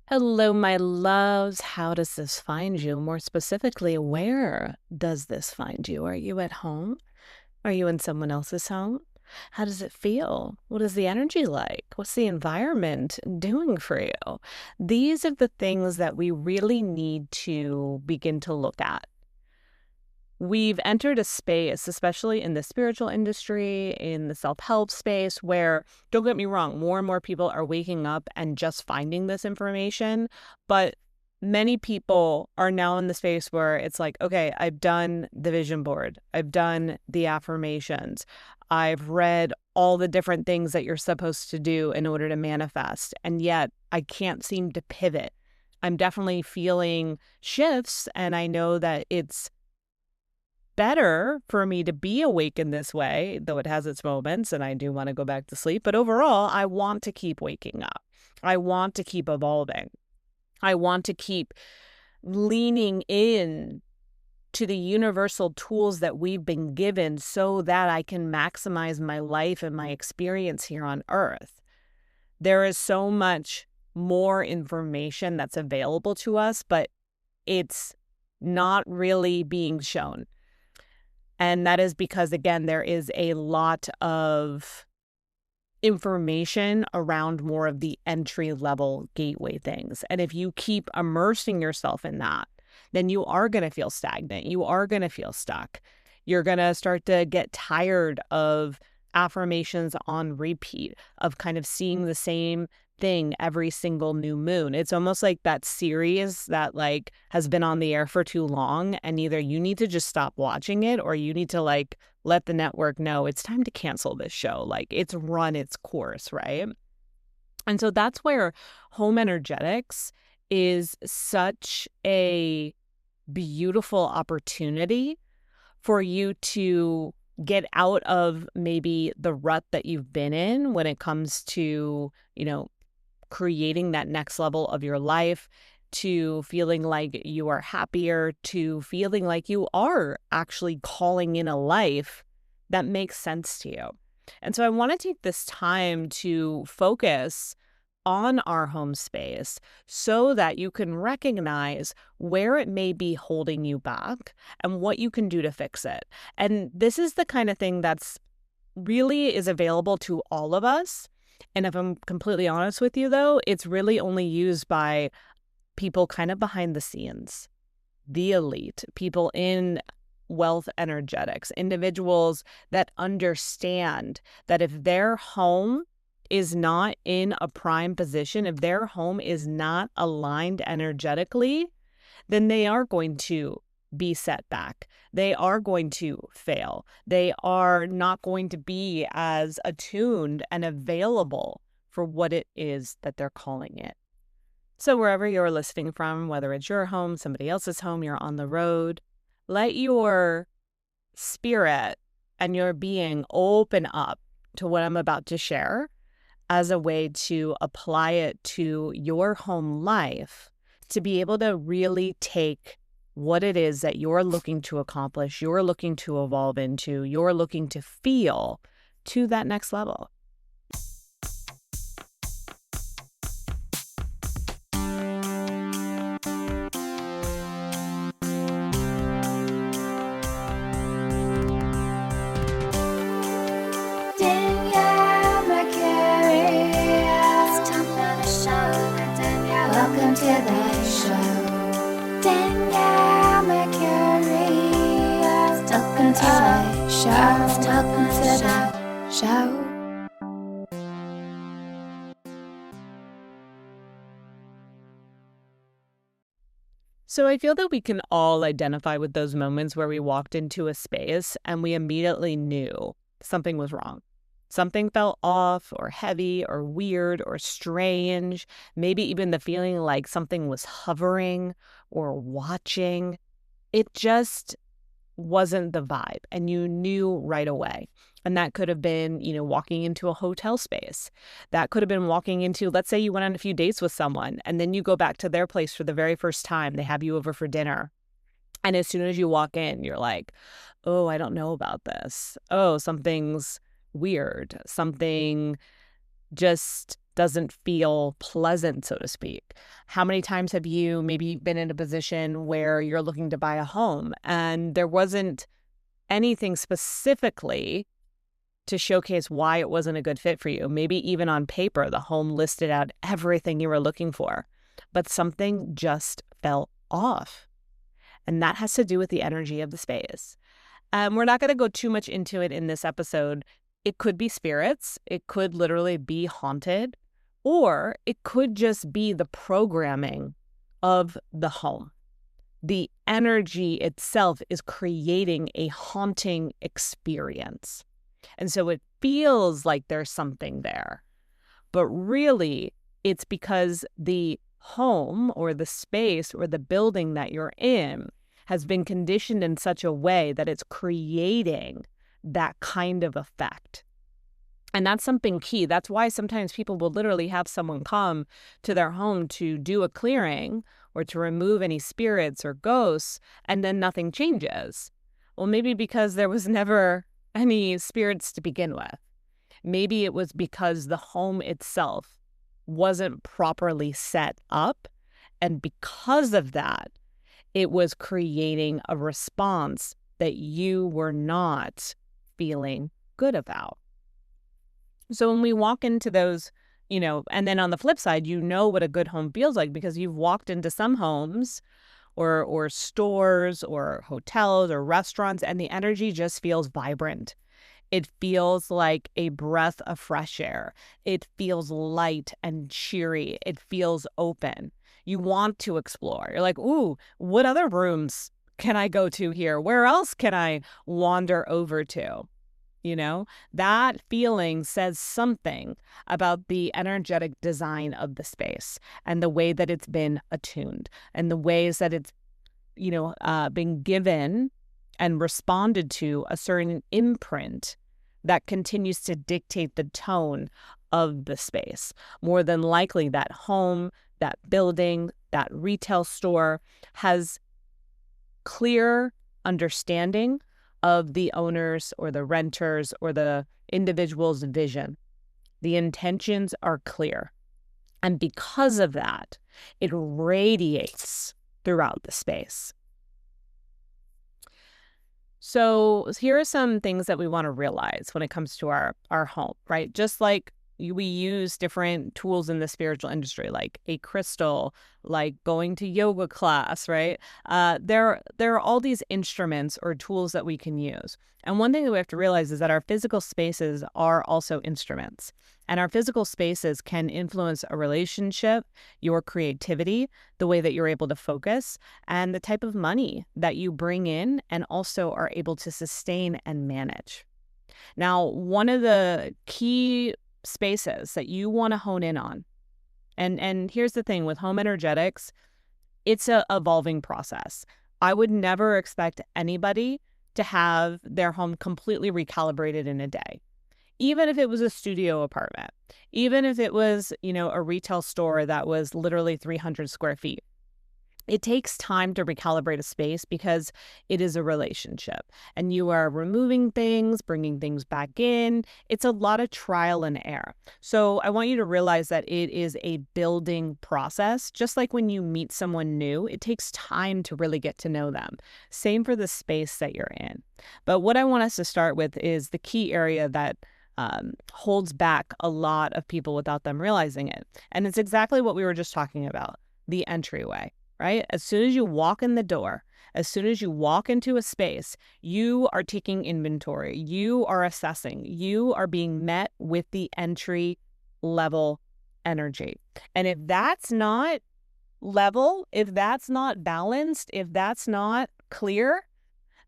Hello, my loves. How does this find you? More specifically, where does this find you? Are you at home? Are you in someone else's home? How does it feel? What is the energy like? What's the environment doing for you? These are the things that we really need to begin to look at. We've entered a space, especially in the spiritual industry, in the self-help space, where, don't get me wrong, more and more people are waking up and just finding this information. But many people are now in the space where it's like, okay, I've done the vision board. I've done the affirmations. I've read all the different things that you're supposed to do in order to manifest. And yet I can't seem to pivot. I'm definitely feeling shifts, and I know that it's better for me to be awake in this way, though it has its moments and I do want to go back to sleep. But overall, I want to keep waking up. I want to keep evolving. I want to keep leaning in to the universal tools that we've been given so that I can maximize my life and my experience here on earth. There is so much more information that's available to us, but it's not really being shown. And that is because, again, there is a lot of information around more of the entry-level gateway things. And if you keep immersing yourself in that, then you are going to feel stagnant. You are going to feel stuck. You're going to start to get tired of affirmations on repeat, of kind of seeing the same thing every single new moon. It's almost like that series that has been on the air for too long, and either you need to just stop watching it or you need to let the network know it's time to cancel this show. It's run its course, right? And so that's where home energetics is such a beautiful opportunity for you to get out of maybe the rut that you've been in when it comes to, creating that next level of your life, to feeling like you are happier, to feeling like you are actually calling in a life that makes sense to you. And so I want to take this time to focus on our home space so that you can recognize where it may be holding you back and what you can do to fix it. And this is the kind of thing that's really is available to all of us. And if I'm completely honest with you, though, it's really only used by people kind of behind the scenes, the elite, people in wealth energetics, individuals that understand that if their home is not in a prime position, if their home is not aligned energetically, then they are going to be set back. They are going to fail. They are not going to be as attuned and available for what it is that they're calling it. So wherever you're listening from, whether it's your home, somebody else's home, you're on the road, let your spirit and your being open up to what I'm about to share as a way to apply it to your home life, to be able to really take what it is that you're looking to accomplish, you're looking to evolve into, you're looking to feel to that next level. Welcome to the show, Danielle Mercury. Welcome to the show. Welcome to the show. So I feel that we can all identify with those moments where we walked into a space and we immediately knew something was wrong. Something felt off or heavy or weird or strange, maybe even the feeling like something was hovering or watching. It just wasn't the vibe, and you knew right away. And that could have been, walking into a hotel space. That could have been walking into, let's say you went on a few dates with someone and then you go back to their place for the very first time. They have you over for dinner. And as soon as you walk in, you're like, oh, I don't know about this. Oh, something's weird. Something just doesn't feel pleasant, so to speak? How many times have you maybe been in a position where you're looking to buy a home and there wasn't anything specifically to showcase why it wasn't a good fit for you? Maybe even on paper, the home listed out everything you were looking for, but something just fell off. And that has to do with the energy of the space. We're not going to go too much into it in this episode. It could be spirits. It could literally be haunted, or it could just be the programming of the home. The energy itself is creating a haunting experience. And so it feels like there's something there. But really, it's because the home or the space or the building that you're in has been conditioned in such a way that it's creating that kind of effect. And that's something key. That's why sometimes people will literally have someone come to their home to do a clearing or to remove any spirits or ghosts, and then nothing changes. Well, maybe because there was never any spirits to begin with. Maybe it was because the home itself wasn't properly set up, and because of that, it was creating a response that you were not feeling good about. So when we walk into those, and then on the flip side, what a good home feels like because you've walked into some homes or stores or hotels or restaurants, and the energy just feels vibrant. It feels like a breath of fresh air. It feels light and cheery. It feels open. You want to explore. You're like, ooh, what other rooms can I go to here? Where else can I wander over to? That feeling says something about the energetic design of the space and the way that it's been attuned and the ways that it's, been given and responded to a certain imprint that continues to dictate the tone of the space. More than likely, that home, that building, that retail store has clear understanding of the owners or the renters or the individual's vision. The intentions are clear. And because of that, it radiates throughout the space. So here are some things that we want to realize when it comes to our home, right? Just like we use different tools in the spiritual industry, like a crystal, like going to yoga class, right? There are all these instruments or tools that we can use. And one thing that we have to realize is that our physical spaces are also instruments. And our physical spaces can influence a relationship, your creativity, the way that you're able to focus, and the type of money that you bring in and also are able to sustain and manage. Now, one of the key spaces that you want to hone in on, and here's the thing with home energetics, it's an evolving process. I would never expect anybody to have their home completely recalibrated in a day. Even if it was a studio apartment, even if it was, a retail store that was literally 300 square feet. It takes time to recalibrate a space because it is a relationship and you are removing things, bringing things back in. It's a lot of trial and error. So I want you to realize that it is a building process. Just like when you meet someone new, it takes time to really get to know them. Same for the space that you're in. But what I want us to start with is the key area that holds back a lot of people without them realizing it. And it's exactly what we were just talking about, the entryway. Right? As soon as you walk in the door, as soon as you walk into a space, you are taking inventory. You are assessing. You are being met with the entry level energy. And if that's not level, if that's not balanced, if that's not clear,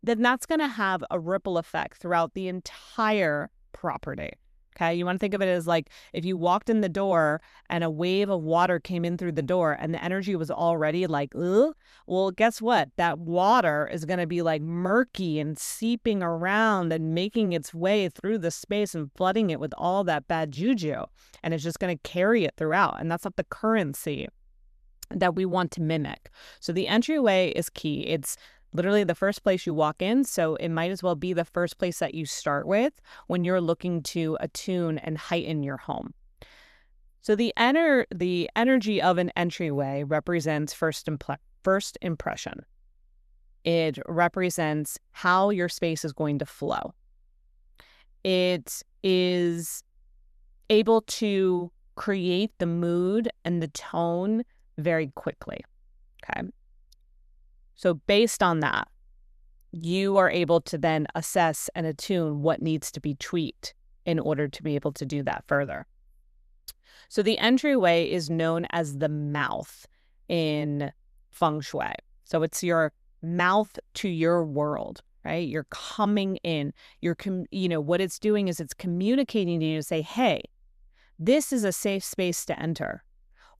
then that's going to have a ripple effect throughout the entire property. Okay, you want to think of it as like if you walked in the door and a wave of water came in through the door and the energy was already like, ugh, well, guess what? That water is going to be like murky and seeping around and making its way through the space and flooding it with all that bad juju. And it's just going to carry it throughout. And that's not the currency that we want to mimic. So the entryway is key. It's literally the first place you walk in, so it might as well be the first place that you start with when you're looking to attune and heighten your home. So the energy of an entryway represents first impression. It represents how your space is going to flow. It is able to create the mood and the tone very quickly. Okay. So based on that, you are able to then assess and attune what needs to be tweaked in order to be able to do that further. So the entryway is known as the mouth in feng shui. So it's your mouth to your world, right? You're coming in. What it's doing is it's communicating to you to say, hey, this is a safe space to enter.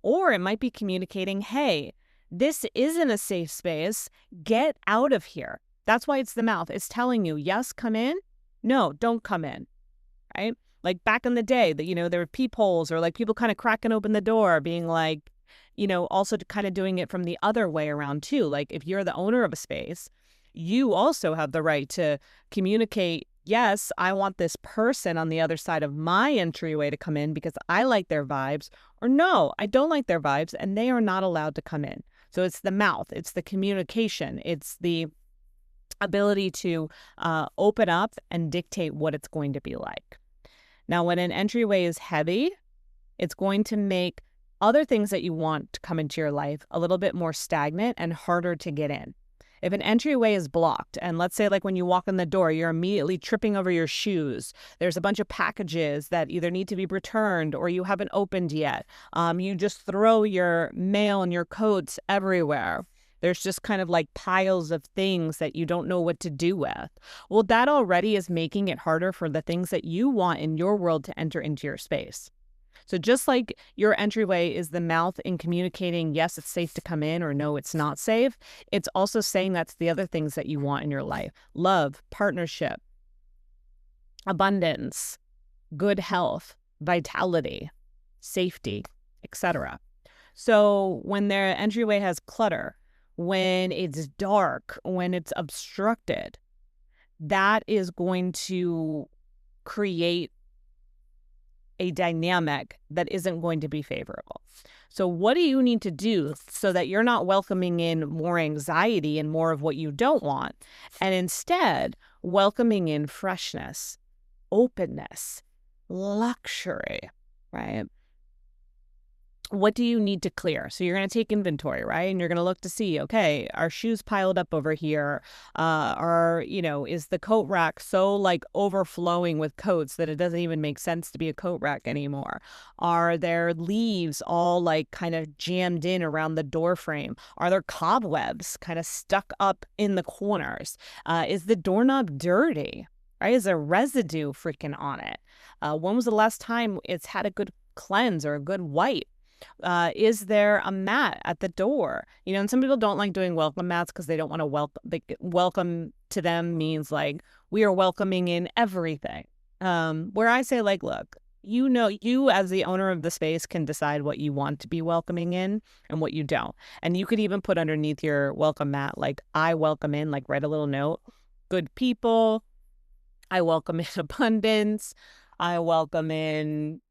Or it might be communicating, hey, this isn't a safe space. Get out of here. That's why it's the mouth. It's telling you, yes, come in. No, don't come in, right? Like back in the day that, there were peepholes or like people kind of cracking open the door being like, also kind of doing it from the other way around too. Like if you're the owner of a space, you also have the right to communicate, yes, I want this person on the other side of my entryway to come in because I like their vibes, or no, I don't like their vibes and they are not allowed to come in. So it's the mouth, it's the communication, it's the ability to open up and dictate what it's going to be like. Now, when an entryway is heavy, it's going to make other things that you want to come into your life a little bit more stagnant and harder to get in. If an entryway is blocked, and let's say like when you walk in the door, you're immediately tripping over your shoes. There's a bunch of packages that either need to be returned or you haven't opened yet. You just throw your mail and your coats everywhere. There's just kind of like piles of things that you don't know what to do with. Well, that already is making it harder for the things that you want in your world to enter into your space. So just like your entryway is the mouth in communicating, yes, it's safe to come in, or no, it's not safe, it's also saying that's the other things that you want in your life. Love, partnership, abundance, good health, vitality, safety, etc. So when their entryway has clutter, when it's dark, when it's obstructed, that is going to create a dynamic that isn't going to be favorable. So what do you need to do so that you're not welcoming in more anxiety and more of what you don't want, and instead welcoming in freshness, openness, luxury, right? What do you need to clear? So you're going to take inventory, right? And you're going to look to see, okay, are shoes piled up over here? Is the coat rack so like overflowing with coats that it doesn't even make sense to be a coat rack anymore? Are there leaves all like kind of jammed in around the door frame? Are there cobwebs kind of stuck up in the corners? Is the doorknob dirty? Right? Is there residue freaking on it? When was the last time it's had a good cleanse or a good wipe? Is there a mat at the door? And some people don't like doing welcome mats because they don't want to welcome to them means like we are welcoming in everything. Where I say like, look, you as the owner of the space can decide what you want to be welcoming in and what you don't. And you could even put underneath your welcome mat, like I welcome in, like write a little note, good people. I welcome in abundance. I welcome in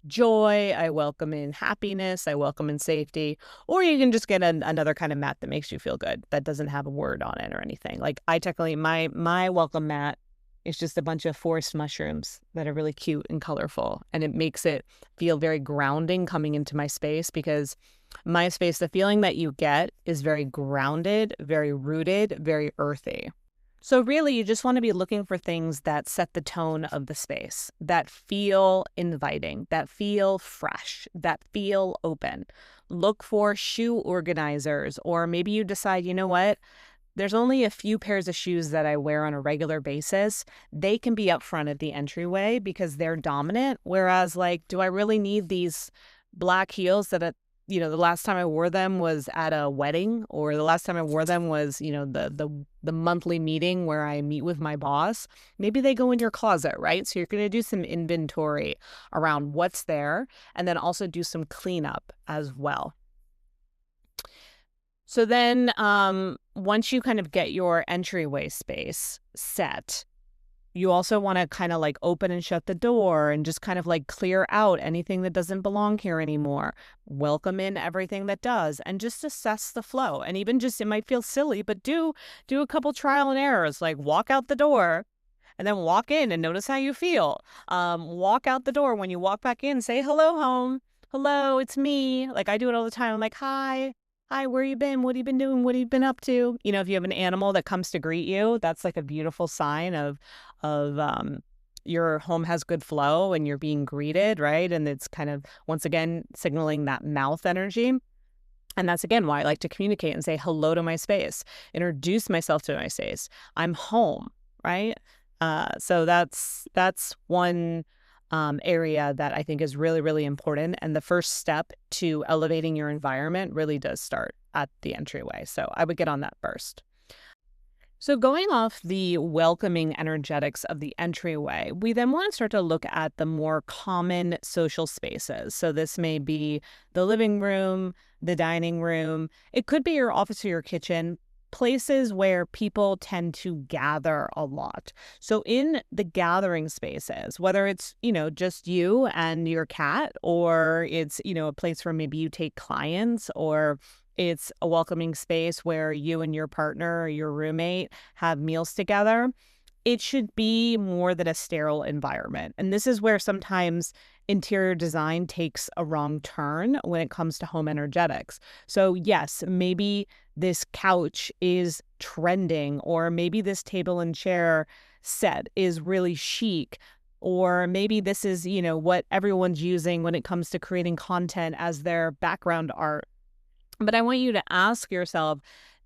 joy, I welcome in happiness, I welcome in safety. Or you can just get another kind of mat that makes you feel good, that doesn't have a word on it or anything. Like I technically, my welcome mat is just a bunch of forest mushrooms that are really cute and colorful. And it makes it feel very grounding coming into my space, because my space, the feeling that you get is very grounded, very rooted, very earthy. So really, you just want to be looking for things that set the tone of the space, that feel inviting, that feel fresh, that feel open. Look for shoe organizers, or maybe you decide, you know what? There's only a few pairs of shoes that I wear on a regular basis. They can be up front at the entryway because they're dominant. Whereas like, do I really need these black heels that the last time I wore them was at a wedding, or the last time I wore them was, the monthly meeting where I meet with my boss? Maybe they go in your closet, right? So you're going to do some inventory around what's there, and then also do some cleanup as well. So then once you kind of get your entryway space set, You also want to kind of like open and shut the door and just kind of like clear out anything that doesn't belong here anymore. Welcome in everything that does and just assess the flow. And even just, it might feel silly, but do a couple trial and errors, like walk out the door and then walk in and notice how you feel. Walk out the door. When you walk back in, say, hello, home. Hello, it's me. Like I do it all the time. I'm like, hi. Hi, where you been? What have you been doing? What have you been up to? You know, if you have an animal that comes to greet you, that's like a beautiful sign of your home has good flow and you're being greeted, right? And it's kind of, once again, signaling that mouth energy. And that's, again, why I like to communicate and say hello to my space, introduce myself to my space. I'm home, right? So that's one area that I think is really, really important. And the first step to elevating your environment really does start at the entryway. So I would get on that first. So going off the welcoming energetics of the entryway, we then want to start to look at the more common social spaces. So this may be the living room, the dining room. It could be your office or your kitchen, places where people tend to gather a lot. So in the gathering spaces, whether it's, just you and your cat, or it's, a place where maybe you take clients, or it's a welcoming space where you and your partner or your roommate have meals together, it should be more than a sterile environment. And this is where sometimes interior design takes a wrong turn when it comes to home energetics. So yes, maybe this couch is trending, or maybe this table and chair set is really chic, or maybe this is, what everyone's using when it comes to creating content as their background art. But I want you to ask yourself,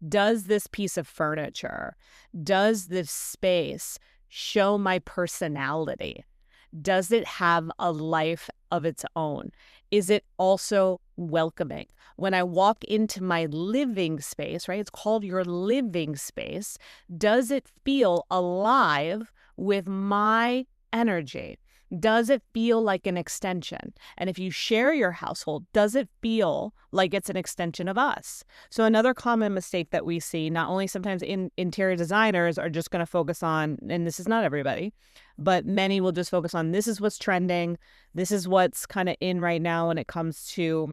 does this piece of furniture, does this space show my personality? Does it have a life of its own? Is it also welcoming? When I walk into my living space, right? It's called your living space. Does it feel alive with my energy? Does it feel like an extension? And if you share your household, does it feel like it's an extension of us? So another common mistake that we see, not only sometimes interior designers are just going to focus on, and this is not everybody, but many will just focus on, this is what's trending. This is what's kind of in right now when it comes to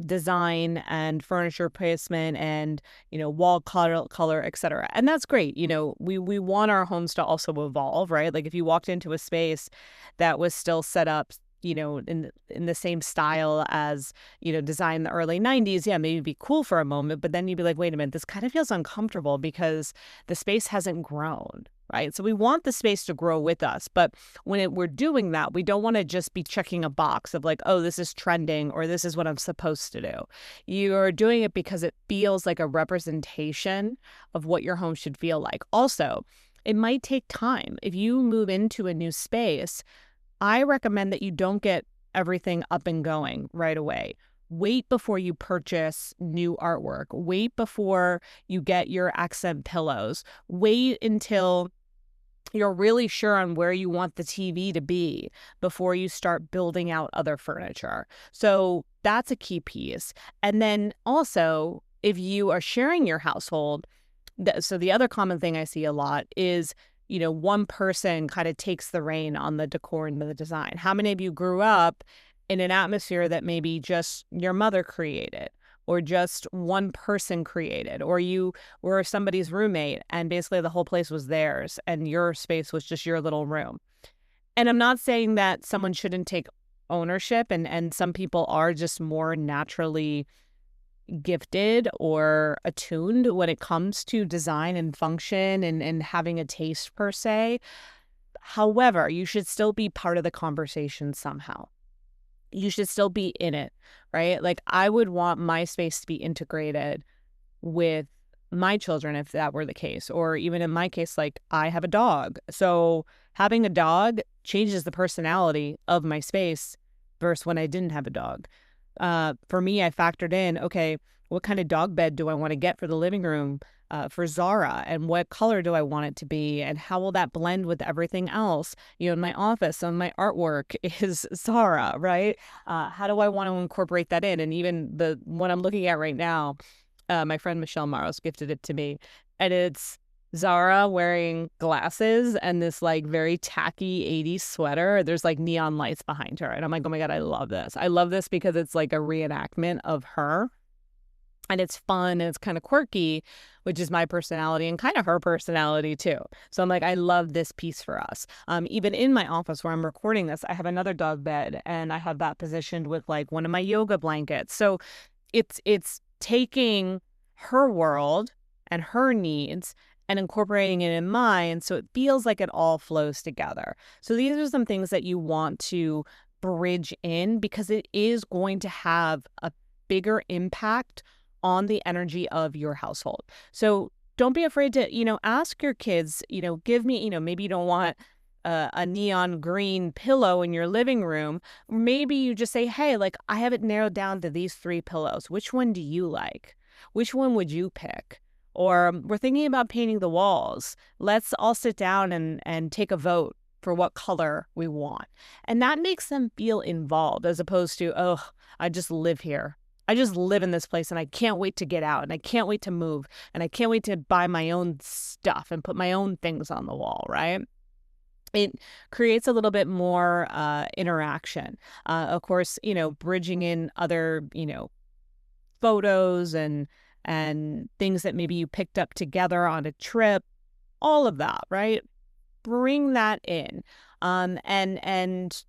design and furniture placement and, wall color, etc. And that's great. We want our homes to also evolve, right? Like if you walked into a space that was still set up, in the same style as, design in the early 90s, yeah, maybe it'd be cool for a moment, but then you'd be like, wait a minute, this kind of feels uncomfortable because the space hasn't grown, right? So we want the space to grow with us. But when we're doing that, we don't want to just be checking a box of like, oh, this is trending, or this is what I'm supposed to do. You're doing it because it feels like a representation of what your home should feel like. Also, it might take time. If you move into a new space, I recommend that you don't get everything up and going right away. Wait before you purchase new artwork. Wait before you get your accent pillows. Wait until you're really sure on where you want the TV to be before you start building out other furniture. So that's a key piece. And then also, if you are sharing your household, so the other common thing I see a lot is, one person kind of takes the reign on the decor and the design. How many of you grew up in an atmosphere that maybe just your mother created, or just one person created, or you were somebody's roommate and basically the whole place was theirs and your space was just your little room? And I'm not saying that someone shouldn't take ownership, and some people are just more naturally gifted or attuned when it comes to design and function and having a taste per se. However, you should still be part of the conversation somehow. You should still be in it, right? Like I would want my space to be integrated with my children if that were the case. Or even in my case, like I have a dog. So having a dog changes the personality of my space versus when I didn't have a dog. For me, I factored in, okay, what kind of dog bed do I want to get for the living room for Zara, and what color do I want it to be, and how will that blend with everything else? In my office, some of my artwork is Zara, right? How do I want to incorporate that in? And even the one I'm looking at right now, my friend Michelle Maros gifted it to me, and it's Zara wearing glasses and this like very tacky 80s sweater. There's like neon lights behind her. And I'm like, oh my God, I love this. I love this because it's like a reenactment of her. And it's fun and it's kind of quirky, which is my personality and kind of her personality too. So I'm like, I love this piece for us. Even in my office where I'm recording this, I have another dog bed and I have that positioned with like one of my yoga blankets. So it's taking her world and her needs and incorporating it in mine so it feels like it all flows together. So these are some things that you want to bridge in because it is going to have a bigger impact on the energy of your household. So don't be afraid to, ask your kids, give me, maybe you don't want a neon green pillow in your living room. Maybe you just say, hey, like I have it narrowed down to these 3 pillows. Which one do you like? Which one would you pick? Or we're thinking about painting the walls. Let's all sit down and take a vote for what color we want. And that makes them feel involved as opposed to, oh, I just live here. I just live in this place and I can't wait to get out and I can't wait to move and I can't wait to buy my own stuff and put my own things on the wall, right? It creates a little bit more interaction. Of course, bridging in other, photos and things that maybe you picked up together on a trip, all of that, right? Bring that in and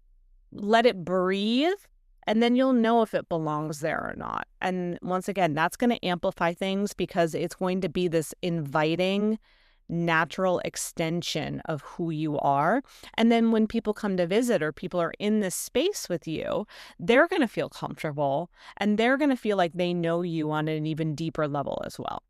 let it breathe. And then you'll know if it belongs there or not. And once again, that's going to amplify things because it's going to be this inviting, natural extension of who you are. And then when people come to visit or people are in this space with you, they're going to feel comfortable and they're going to feel like they know you on an even deeper level as well.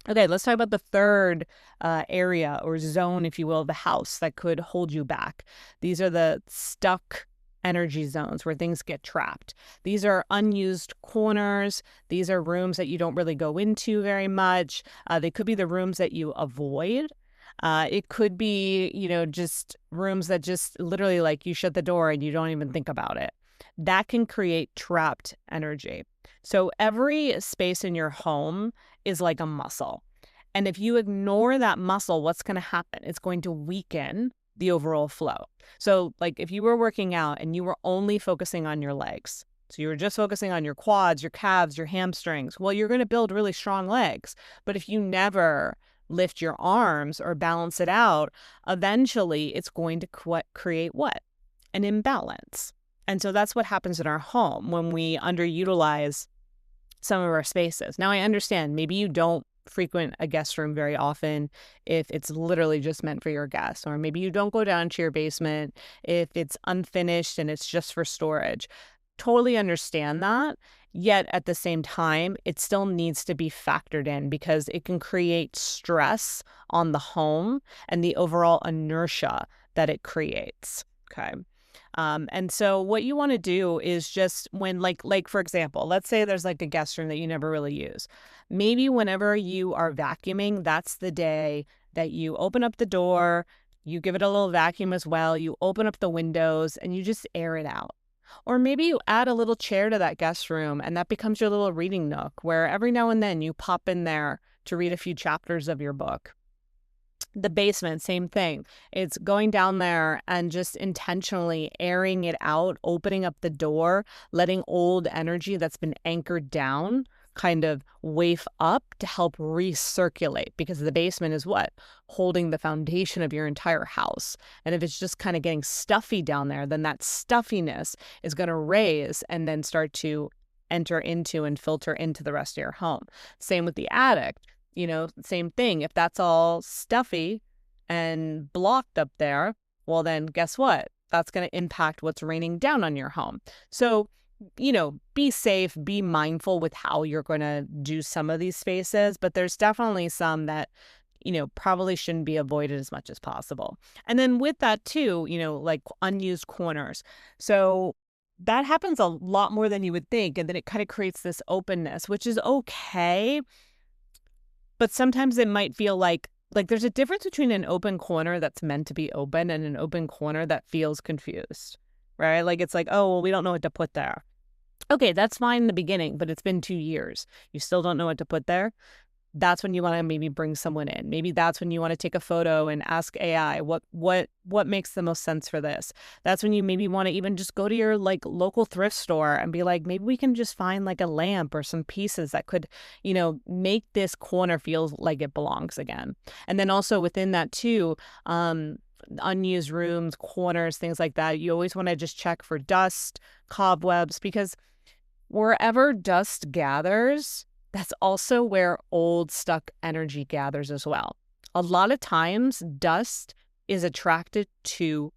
Okay, let's talk about the third area or zone, if you will, of the house that could hold you back. These are the stuck energy zones where things get trapped. These are unused corners. These are rooms that you don't really go into very much. They could be the rooms that you avoid. It could be, just rooms that just literally like you shut the door and you don't even think about it. That can create trapped energy. So every space in your home is like a muscle. And if you ignore that muscle, what's going to happen? It's going to weaken the overall flow. So like if you were working out and you were only focusing on your legs, so you were just focusing on your quads, your calves, your hamstrings, well, you're going to build really strong legs. But if you never lift your arms or balance it out, eventually it's going to create what? An imbalance. And so that's what happens in our home when we underutilize some of our spaces. Now, I understand maybe you don't frequent a guest room very often if it's literally just meant for your guests, or maybe you don't go down to your basement if it's unfinished and it's just for storage. Totally understand that. Yet at the same time, it still needs to be factored in because it can create stress on the home and the overall inertia that it creates. Okay. And so what you want to do is just when like for example, let's say there's like a guest room that you never really use. Maybe whenever you are vacuuming, that's the day that you open up the door, you give it a little vacuum as well, you open up the windows and you just air it out. Or maybe you add a little chair to that guest room and that becomes your little reading nook where every now and then you pop in there to read a few chapters of your book. The basement, same thing. It's going down there and just intentionally airing it out, opening up the door, letting old energy that's been anchored down kind of wave up to help recirculate, because the basement is what? Holding the foundation of your entire house. And if it's just kind of getting stuffy down there, then that stuffiness is going to raise and then start to enter into and filter into the rest of your home. Same with the attic. Same thing. If that's all stuffy and blocked up there, well, then guess what? That's going to impact what's raining down on your home. So, be safe, be mindful with how you're going to do some of these spaces, but there's definitely some that, probably shouldn't be avoided as much as possible. And then with that too, like unused corners. So that happens a lot more than you would think. And then it kind of creates this openness, which is okay. But sometimes it might feel like there's a difference between an open corner that's meant to be open and an open corner that feels confused, right? Like it's like, oh, well, we don't know what to put there. Okay, that's fine in the beginning, but it's been 2 years. You still don't know what to put there? that's when you want to maybe bring someone in. Maybe that's when you want to take a photo and ask AI what makes the most sense for this. That's when you maybe want to even just go to your like local thrift store and be like, maybe we can just find like a lamp or some pieces that could, make this corner feel like it belongs again. And then also within that too, unused rooms, corners, things like that. You always want to just check for dust, cobwebs, because wherever dust gathers, that's also where old stuck energy gathers as well. A lot of times, dust is attracted to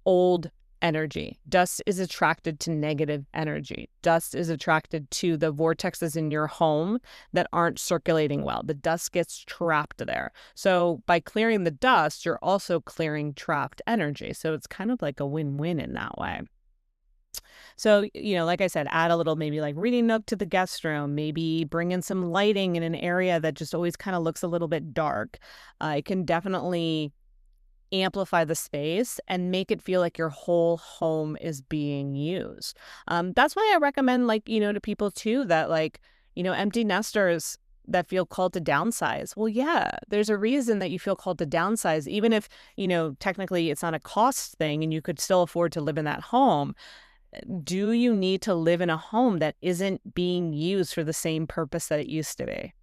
old energy. Dust is attracted to negative energy. Dust is attracted to the vortexes in your home that aren't circulating well. The dust gets trapped there. So by clearing the dust, you're also clearing trapped energy. So it's kind of like a win-win in that way. So, like I said, add a little maybe like reading nook to the guest room, maybe bring in some lighting in an area that just always kind of looks a little bit dark. It can definitely amplify the space and make it feel like your whole home is being used. That's why I recommend to people too that empty nesters that feel called to downsize. Well, yeah, there's a reason that you feel called to downsize, even if, technically it's not a cost thing and you could still afford to live in that home. Do you need to live in a home that isn't being used for the same purpose that it used to be,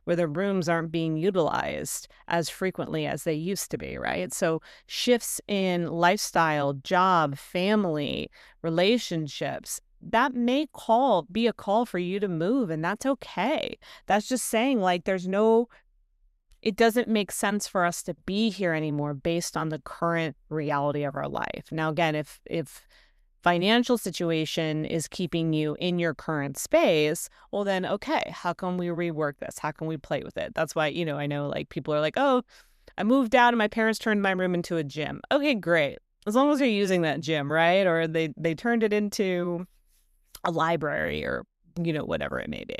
where the rooms aren't being utilized as frequently as they used to be, right? So shifts in lifestyle, job, family, relationships, that may be a call for you to move, and that's okay. That's just saying it doesn't make sense for us to be here anymore based on the current reality of our life. Now, again, if financial situation is keeping you in your current space, well then, okay, how can we rework this? How can we play with it? That's why, I know people are like, oh, I moved out and my parents turned my room into a gym. Okay, great. As long as you're using that gym, right? Or they turned it into a library or, whatever it may be.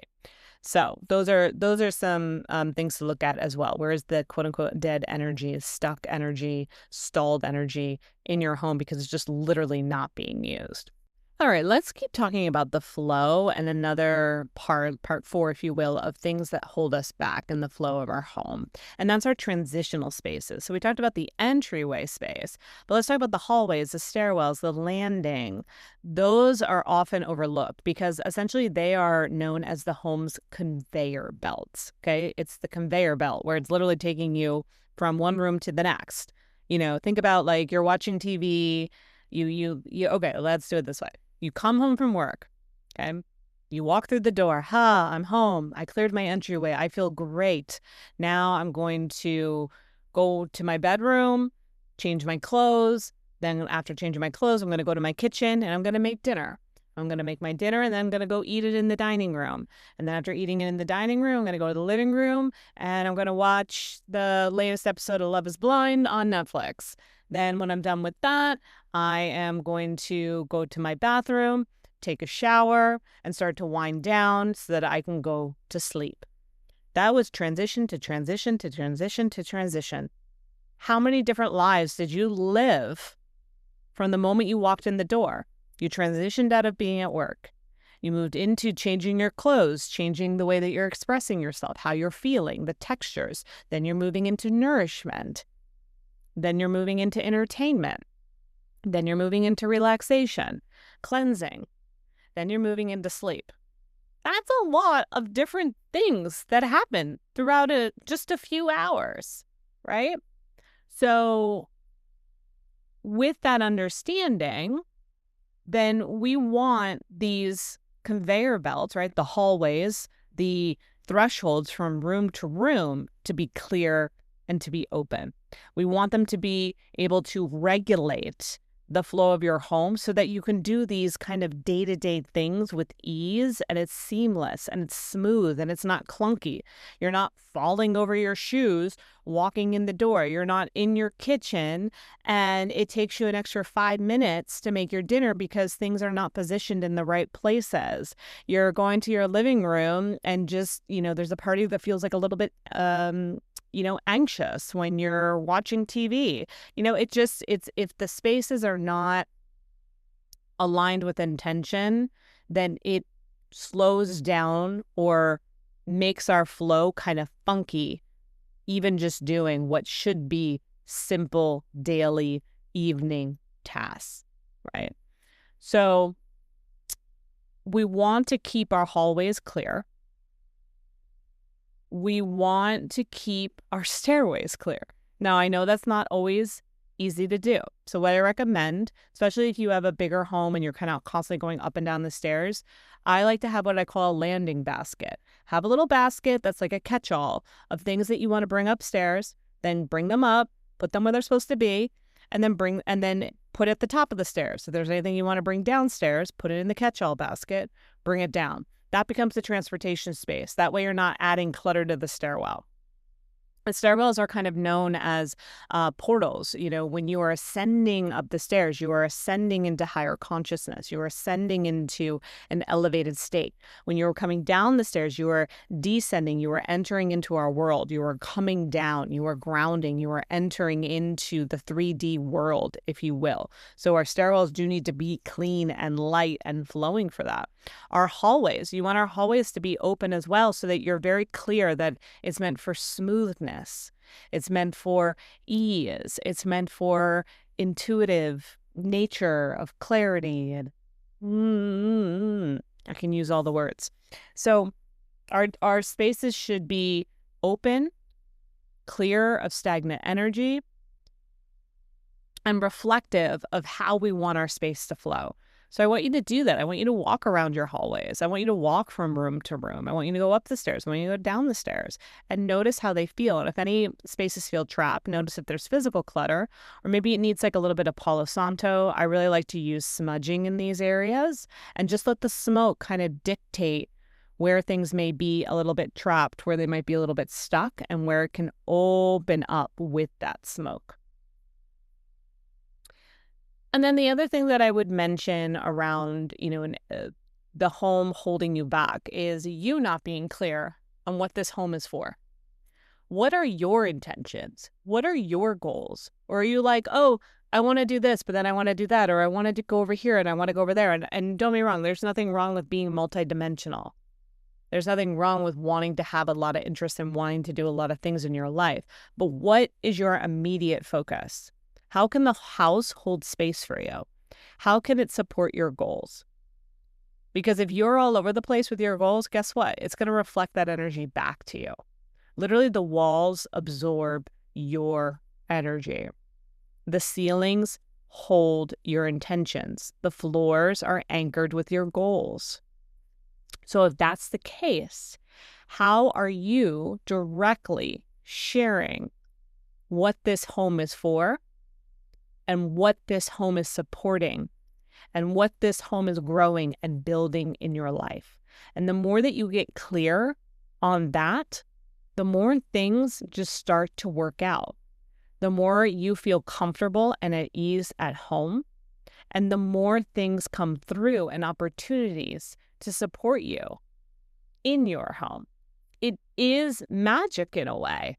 So those are some things to look at as well. Where is the quote unquote dead energy, stuck energy, stalled energy in your home because it's just literally not being used? All right, let's keep talking about the flow and another part 4, if you will, of things that hold us back in the flow of our home. And that's our transitional spaces. So we talked about the entryway space, but let's talk about the hallways, the stairwells, the landing. Those are often overlooked because essentially they are known as the home's conveyor belts. Okay, it's the conveyor belt where it's literally taking you from one room to the next. Think about you're watching TV. Okay, let's do it this way. You come home from work, okay? You walk through the door. I'm home. I cleared my entryway. I feel great. Now I'm going to go to my bedroom, change my clothes. Then after changing my clothes, I'm going to go to my kitchen and I'm going to make dinner. I'm going to make my dinner and then I'm going to go eat it in the dining room. And then after eating it in the dining room, I'm going to go to the living room and I'm going to watch the latest episode of Love is Blind on Netflix. Then when I'm done with that, I am going to go to my bathroom, take a shower, and start to wind down so that I can go to sleep. That was transition to transition to transition to transition. How many different lives did you live from the moment you walked in the door? You transitioned out of being at work. You moved into changing your clothes, changing the way that you're expressing yourself, how you're feeling, the textures. Then you're moving into nourishment. Then you're moving into entertainment. Then you're moving into relaxation, cleansing. Then you're moving into sleep. That's a lot of different things that happen throughout just a few hours, right? So with that understanding, then we want these conveyor belts, right? The hallways, the thresholds from room to room to be clear and to be open. We want them to be able to regulate the flow of your home so that you can do these kind of day-to-day things with ease, and it's seamless and it's smooth and it's not clunky. You're not falling over your shoes walking in the door. You're not in your kitchen and it takes you an extra 5 minutes to make your dinner because things are not positioned in the right places. You're going to your living room and just, there's a part of you that feels like a little bit anxious when you're watching TV. It's if the spaces are not aligned with intention, then it slows down or makes our flow kind of funky, even just doing what should be simple daily evening tasks, right? So we want to keep our hallways clear. We want to keep our stairways clear. Now, I know that's not always easy to do. So what I recommend, especially if you have a bigger home and you're kind of constantly going up and down the stairs, I like to have what I call a landing basket. Have a little basket that's like a catch-all of things that you want to bring upstairs, then bring them up, put them where they're supposed to be, and then put it at the top of the stairs. So if there's anything you want to bring downstairs, put it in the catch-all basket, bring it down. That becomes the transportation space. That way you're not adding clutter to the stairwell. And stairwells are kind of known as portals. You know, when you are ascending up the stairs, you are ascending into higher consciousness. You are ascending into an elevated state. When you are coming down the stairs, you are descending. You are entering into our world. You are coming down. You are grounding. You are entering into the 3D world, if you will. So our stairwells do need to be clean and light and flowing for that. Our hallways, you want our hallways to be open as well so that you're very clear that it's meant for smoothness. It's meant for ease. It's meant for intuitive nature of clarity. And I can use all the words. So our spaces should be open, clear of stagnant energy, and reflective of how we want our space to flow. So I want you to do that. I want you to walk around your hallways. I want you to walk from room to room. I want you to go up the stairs. I want you to go down the stairs and notice how they feel. And if any spaces feel trapped, notice if there's physical clutter, or maybe it needs like a little bit of Palo Santo. I really like to use smudging in these areas and just let the smoke kind of dictate where things may be a little bit trapped, where they might be a little bit stuck, and where it can open up with that smoke. And then the other thing that I would mention around, the home holding you back is you not being clear on what this home is for. What are your intentions? What are your goals? Or are you like, oh, I want to do this, but then I want to do that, or I wanted to go over here and I want to go over there. And don't get me wrong, there's nothing wrong with being multidimensional. There's nothing wrong with wanting to have a lot of interest and wanting to do a lot of things in your life. But what is your immediate focus? How can the house hold space for you? How can it support your goals? Because if you're all over the place with your goals, guess what? It's going to reflect that energy back to you. Literally, the walls absorb your energy. The ceilings hold your intentions. The floors are anchored with your goals. So if that's the case, how are you directly sharing what this home is for, and what this home is supporting, and what this home is growing and building in your life? And the more that you get clear on that, the more things just start to work out. The more you feel comfortable and at ease at home, and the more things come through and opportunities to support you in your home. It is magic in a way.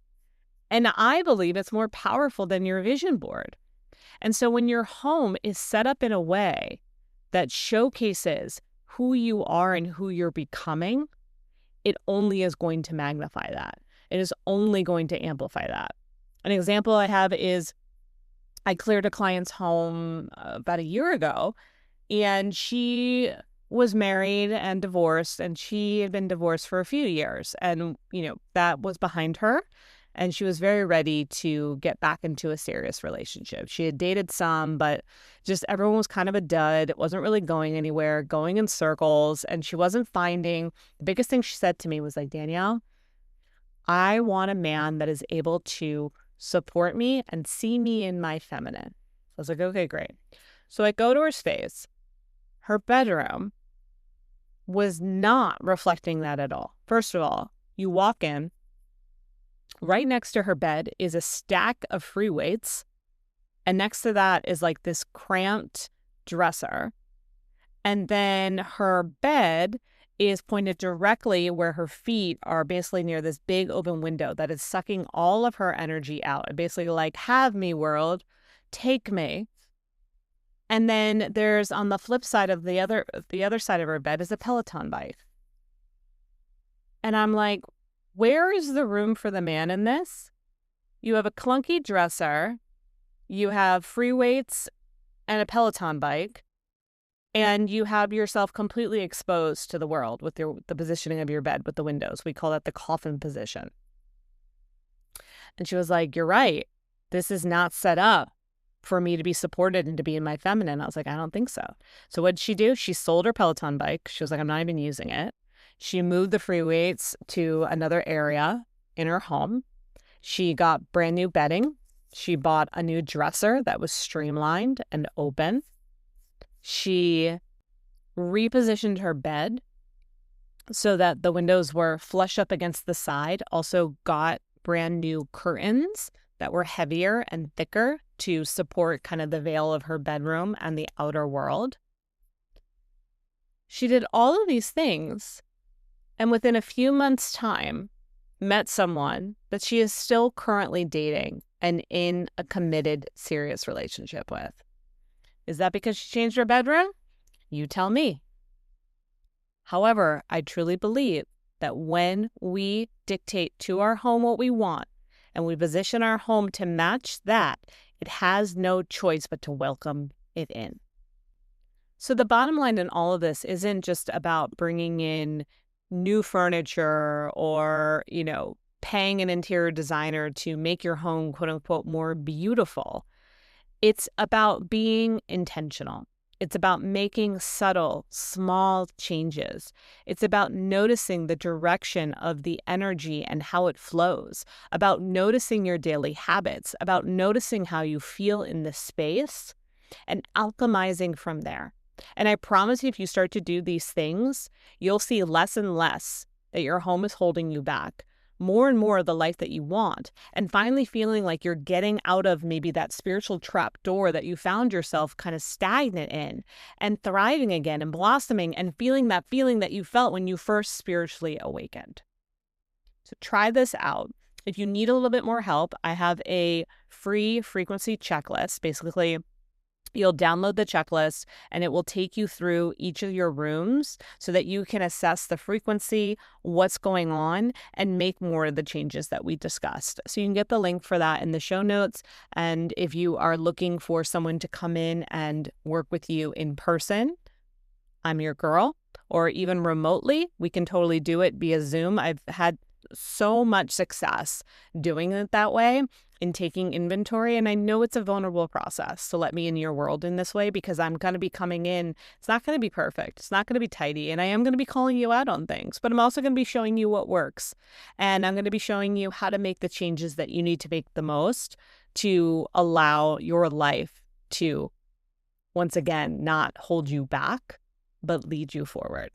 And I believe it's more powerful than your vision board. And so when your home is set up in a way that showcases who you are and who you're becoming, it only is going to magnify that. It is only going to amplify that. An example I have is I cleared a client's home about a year ago, and she was married and divorced, and she had been divorced for a few years. And, that was behind her. And she was very ready to get back into a serious relationship. She had dated some, but just everyone was kind of a dud. It wasn't really going anywhere, going in circles. And she wasn't finding, the biggest thing she said to me was like, Danielle, I want a man that is able to support me and see me in my feminine. I was like, okay, great. So I go to her space. Her bedroom was not reflecting that at all. First of all, you walk in, right next to her bed is a stack of free weights. And next to that is like this cramped dresser. And then her bed is pointed directly where her feet are, basically near this big open window that is sucking all of her energy out. And basically like, have me, world, take me. And then there's on the flip side of the other side of her bed is a Peloton bike. And I'm like, where is the room for the man in this? You have a clunky dresser, you have free weights and a Peloton bike, and you have yourself completely exposed to the world with the positioning of your bed with the windows. We call that the coffin position. And she was like, you're right. This is not set up for me to be supported and to be in my feminine. I was like, I don't think so. So what did she do? She sold her Peloton bike. She was like, I'm not even using it. She moved the free weights to another area in her home. She got brand new bedding. She bought a new dresser that was streamlined and open. She repositioned her bed so that the windows were flush up against the side. Also got brand new curtains that were heavier and thicker to support kind of the veil of her bedroom and the outer world. She did all of these things, and within a few months' time, met someone that she is still currently dating and in a committed, serious relationship with. Is that because she changed her bedroom? You tell me. However, I truly believe that when we dictate to our home what we want and we position our home to match that, it has no choice but to welcome it in. So the bottom line in all of this isn't just about bringing in new furniture or, paying an interior designer to make your home, quote unquote, more beautiful. It's about being intentional. It's about making subtle, small changes. It's about noticing the direction of the energy and how it flows, about noticing your daily habits, about noticing how you feel in the space and alchemizing from there. And I promise you, if you start to do these things, you'll see less and less that your home is holding you back, more and more the life that you want, and finally feeling like you're getting out of maybe that spiritual trap door that you found yourself kind of stagnant in and thriving again and blossoming and feeling that you felt when you first spiritually awakened. So try this out. If you need a little bit more help, I have a free frequency checklist. Basically, you'll download the checklist and it will take you through each of your rooms so that you can assess the frequency, what's going on, and make more of the changes that we discussed. So you can get the link for that in the show notes. And if you are looking for someone to come in and work with you in person, I'm your girl. Or even remotely, we can totally do it via Zoom. I've had so much success doing it that way in taking inventory. And I know it's a vulnerable process. So let me in your world in this way, because I'm going to be coming in. It's not going to be perfect. It's not going to be tidy. And I am going to be calling you out on things, but I'm also going to be showing you what works. And I'm going to be showing you how to make the changes that you need to make the most to allow your life to, once again, not hold you back, but lead you forward.